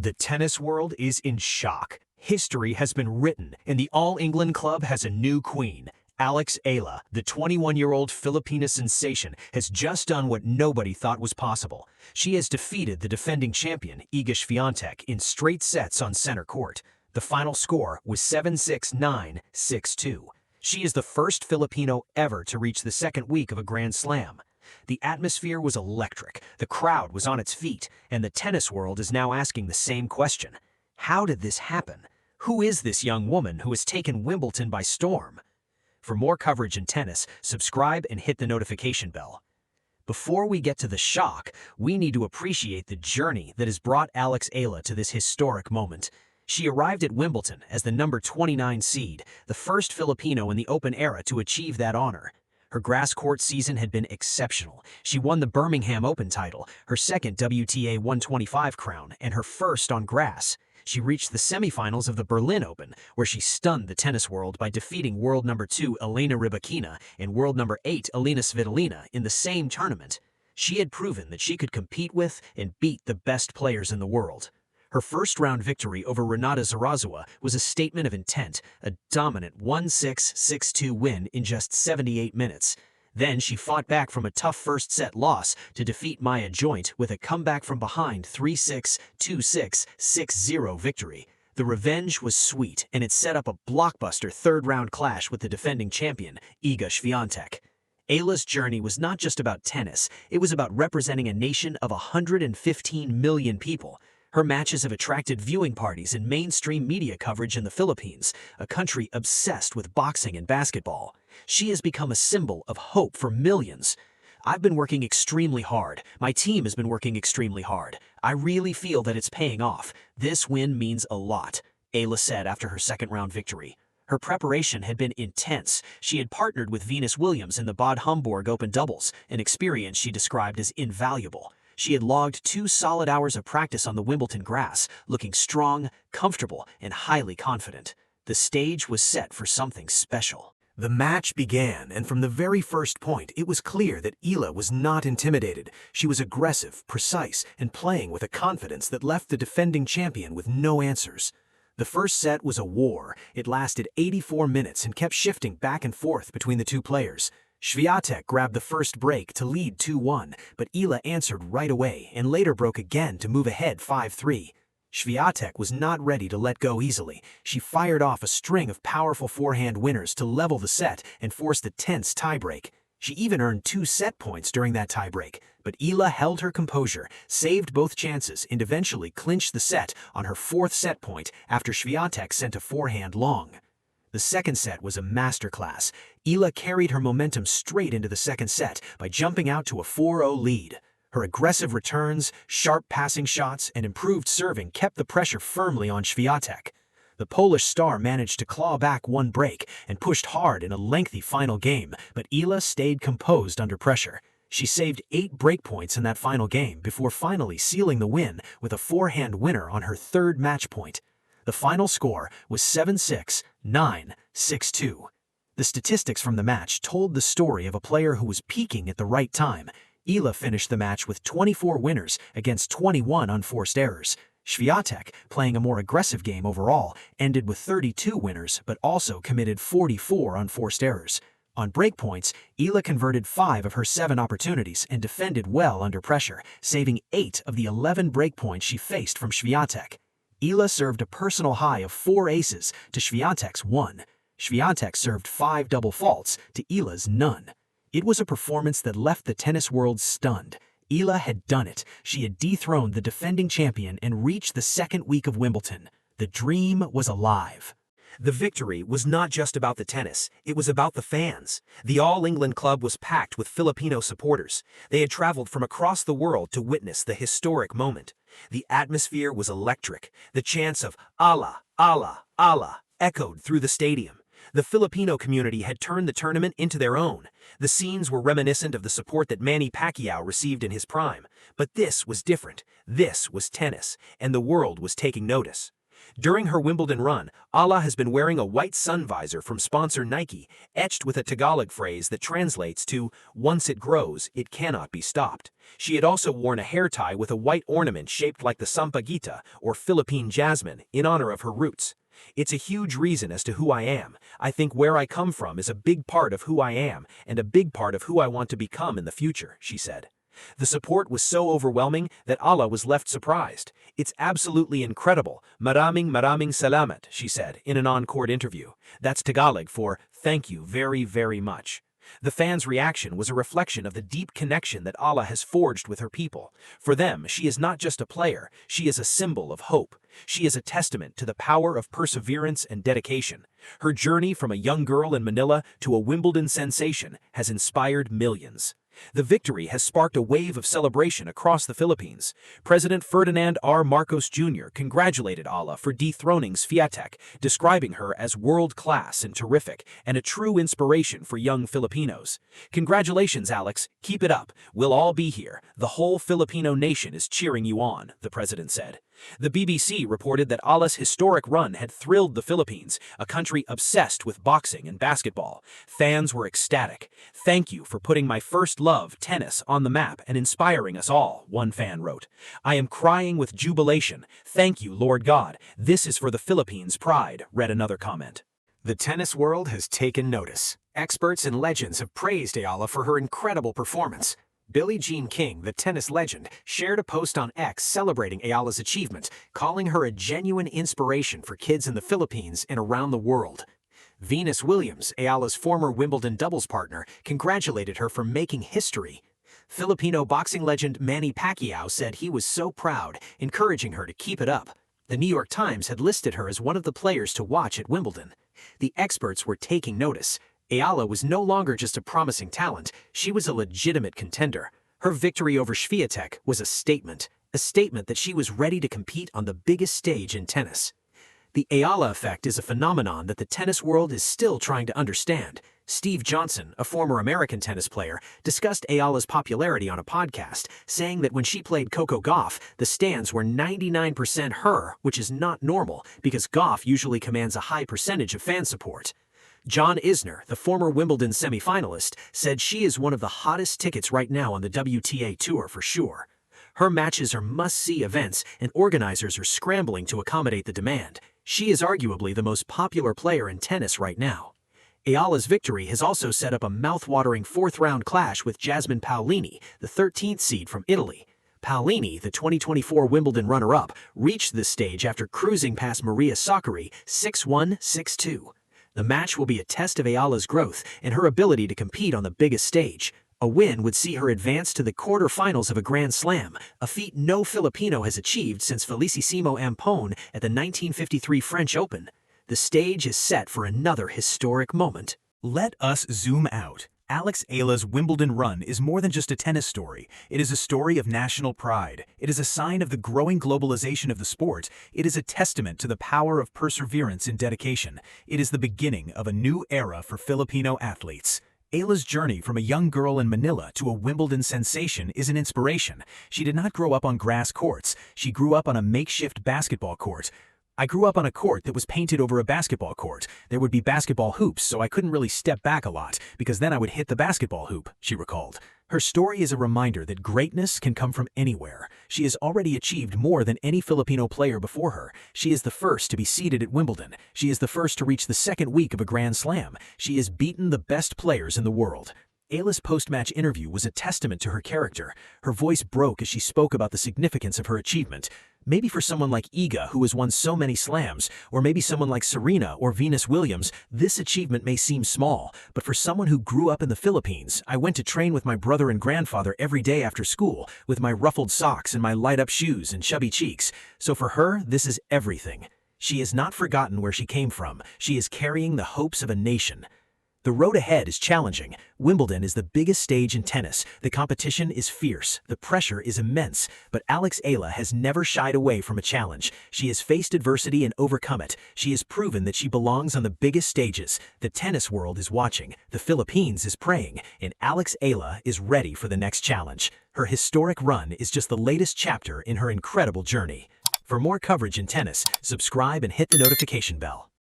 The tennis world is in shock. History has been written, and the All England club has a new queen. Alex Eala, the 21-year-old Filipina sensation, has just done what nobody thought was possible. She has defeated the defending champion, Iga Świątek, in straight sets on center court. The final score was 7-6, 9, 6-2. She is the first Filipino ever to reach the second week of a Grand Slam. The atmosphere was electric, the crowd was on its feet, and the tennis world is now asking the same question. How did this happen? Who is this young woman who has taken Wimbledon by storm? For more coverage in tennis, subscribe and hit the notification bell. Before we get to the shock, we need to appreciate the journey that has brought Alex Eala to this historic moment. She arrived at Wimbledon as the number 29 seed, the first Filipino in the Open era to achieve that honor. Her grass court season had been exceptional. She won the Birmingham Open title, her second WTA 125 crown, and her first on grass. She reached the semifinals of the Berlin Open, where she stunned the tennis world by defeating world number 2 Elena Rybakina and world number 8 Alina Svitolina in the same tournament. She had proven that she could compete with and beat the best players in the world. Her first-round victory over Renata Zarazua was a statement of intent, a dominant 1-6, 6-2 win in just 78 minutes. Then she fought back from a tough first-set loss to defeat Maya Joint with a comeback from behind 3-6, 2-6, 6-0 victory. The revenge was sweet, and it set up a blockbuster third-round clash with the defending champion, Iga Świątek. Eala's journey was not just about tennis, it was about representing a nation of 115 million people. Her matches have attracted viewing parties and mainstream media coverage in the Philippines, a country obsessed with boxing and basketball. She has become a symbol of hope for millions. I've been working extremely hard. My team has been working extremely hard. I really feel that it's paying off. This win means a lot, Eala said after her second-round victory. Her preparation had been intense. She had partnered with Venus Williams in the Bad Homburg Open doubles, an experience she described as invaluable. She had logged 2 solid hours of practice on the Wimbledon grass, looking strong, comfortable, and highly confident. The stage was set for something special. The match began, and from the very first point, it was clear that Eala was not intimidated. She was aggressive, precise, and playing with a confidence that left the defending champion with no answers. The first set was a war. It lasted 84 minutes and kept shifting back and forth between the two players. Świątek grabbed the first break to lead 2-1, but Eala answered right away and later broke again to move ahead 5-3. Świątek was not ready to let go easily. She fired off a string of powerful forehand winners to level the set and force the tense tiebreak. She even earned 2 set points during that tiebreak, but Eala held her composure, saved both chances, and eventually clinched the set on her 4th set point after Świątek sent a forehand long. The second set was a masterclass. Eala carried her momentum straight into the second set by jumping out to a 4-0 lead. Her aggressive returns, sharp passing shots, and improved serving kept the pressure firmly on Świątek. The Polish star managed to claw back 1 break and pushed hard in a lengthy final game, but Eala stayed composed under pressure. She saved 8 break points in that final game before finally sealing the win with a forehand winner on her 3rd match point. The final score was 7-6, 9, 6-2. The statistics from the match told the story of a player who was peaking at the right time. Eala finished the match with 24 winners against 21 unforced errors. Świątek, playing a more aggressive game overall, ended with 32 winners but also committed 44 unforced errors. On breakpoints, Eala converted 5 of her 7 opportunities and defended well under pressure, saving 8 of the 11 breakpoints she faced from Świątek. Eala served a personal high of 4 aces to Świątek's 1. Świątek served 5 double faults to Eala's none. It was a performance that left the tennis world stunned. Eala had done it. She had dethroned the defending champion and reached the second week of Wimbledon. The dream was alive. The victory was not just about the tennis, it was about the fans. The All England club was packed with Filipino supporters. They had traveled from across the world to witness the historic moment. The atmosphere was electric. The chants of "Allah, Allah, Allah" echoed through the stadium. The Filipino community had turned the tournament into their own. The scenes were reminiscent of the support that Manny Pacquiao received in his prime. But this was different. This was tennis, and the world was taking notice. During her Wimbledon run, Eala has been wearing a white sun visor from sponsor Nike, etched with a Tagalog phrase that translates to, "Once it grows, it cannot be stopped." She had also worn a hair tie with a white ornament shaped like the sampaguita, or Philippine jasmine, in honor of her roots. "It's a huge reason as to who I am. I think where I come from is a big part of who I am, and a big part of who I want to become in the future," she said. The support was so overwhelming that Eala was left surprised. "It's absolutely incredible. Maraming salamat," she said in an on-court interview. That's Tagalog for "thank you very, very much." The fans' reaction was a reflection of the deep connection that Eala has forged with her people. For them, she is not just a player, she is a symbol of hope. She is a testament to the power of perseverance and dedication. Her journey from a young girl in Manila to a Wimbledon sensation has inspired millions. The victory has sparked a wave of celebration across the Philippines. President Ferdinand R. Marcos Jr. congratulated Eala for dethroning Świątek, describing her as world-class and terrific, and a true inspiration for young Filipinos. "Congratulations, Alex. Keep it up. We'll all be here. The whole Filipino nation is cheering you on," the president said. The BBC reported that Eala's historic run had thrilled the Philippines, a country obsessed with boxing and basketball. Fans were ecstatic. "Thank you for putting my first love, tennis, on the map and inspiring us all," one fan wrote. "I am crying with jubilation. Thank you, Lord God. This is for the Philippines' pride," read another comment. The tennis world has taken notice. Experts and legends have praised Eala for her incredible performance. Billie Jean King, the tennis legend, shared a post on X celebrating Eala's achievement, calling her a genuine inspiration for kids in the Philippines and around the world. Venus Williams, Eala's former Wimbledon doubles partner, congratulated her for making history. Filipino boxing legend Manny Pacquiao said he was so proud, encouraging her to keep it up. The New York Times had listed her as one of the players to watch at Wimbledon. The experts were taking notice. Eala was no longer just a promising talent, she was a legitimate contender. Her victory over Świątek was a statement that she was ready to compete on the biggest stage in tennis. The Eala effect is a phenomenon that the tennis world is still trying to understand. Steve Johnson, a former American tennis player, discussed Eala's popularity on a podcast, saying that when she played Coco Gauff, the stands were 99% her, which is not normal because Gauff usually commands a high percentage of fan support. John Isner, the former Wimbledon semifinalist, said she is one of the hottest tickets right now on the WTA Tour for sure. Her matches are must-see events, and organizers are scrambling to accommodate the demand. She is arguably the most popular player in tennis right now. Eala's victory has also set up a mouth-watering fourth-round clash with Jasmine Paolini, the 13th seed from Italy. Paolini, the 2024 Wimbledon runner-up, reached this stage after cruising past Maria Sakkari 6-1, 6-2. The match will be a test of Eala's growth and her ability to compete on the biggest stage. A win would see her advance to the quarterfinals of a Grand Slam, a feat no Filipino has achieved since Felicissimo Ampone at the 1953 French Open. The stage is set for another historic moment. Let us zoom out. Alex Eala's Wimbledon run is more than just a tennis story. It is a story of national pride. It is a sign of the growing globalization of the sport. It is a testament to the power of perseverance and dedication. It is the beginning of a new era for Filipino athletes. Eala's journey from a young girl in Manila to a Wimbledon sensation is an inspiration. She did not grow up on grass courts. She grew up on a makeshift basketball court. "I grew up on a court that was painted over a basketball court. There would be basketball hoops, so I couldn't really step back a lot, because then I would hit the basketball hoop," she recalled. Her story is a reminder that greatness can come from anywhere. She has already achieved more than any Filipino player before her. She is the first to be seeded at Wimbledon. She is the first to reach the second week of a Grand Slam. She has beaten the best players in the world. Eala's post-match interview was a testament to her character. Her voice broke as she spoke about the significance of her achievement. Maybe for someone like Iga, who has won so many slams, or maybe someone like Serena or Venus Williams, this achievement may seem small, but for someone who grew up in the Philippines, I went to train with my brother and grandfather every day after school, with my ruffled socks and my light-up shoes and chubby cheeks. So for her, this is everything. She has not forgotten where she came from. She is carrying the hopes of a nation. The road ahead is challenging. Wimbledon is the biggest stage in tennis. The competition is fierce. The pressure is immense. But Alex Eala has never shied away from a challenge. She has faced adversity and overcome it. She has proven that she belongs on the biggest stages. The tennis world is watching. The Philippines is praying. And Alex Eala is ready for the next challenge. Her historic run is just the latest chapter in her incredible journey. For more coverage in tennis, subscribe and hit the notification bell.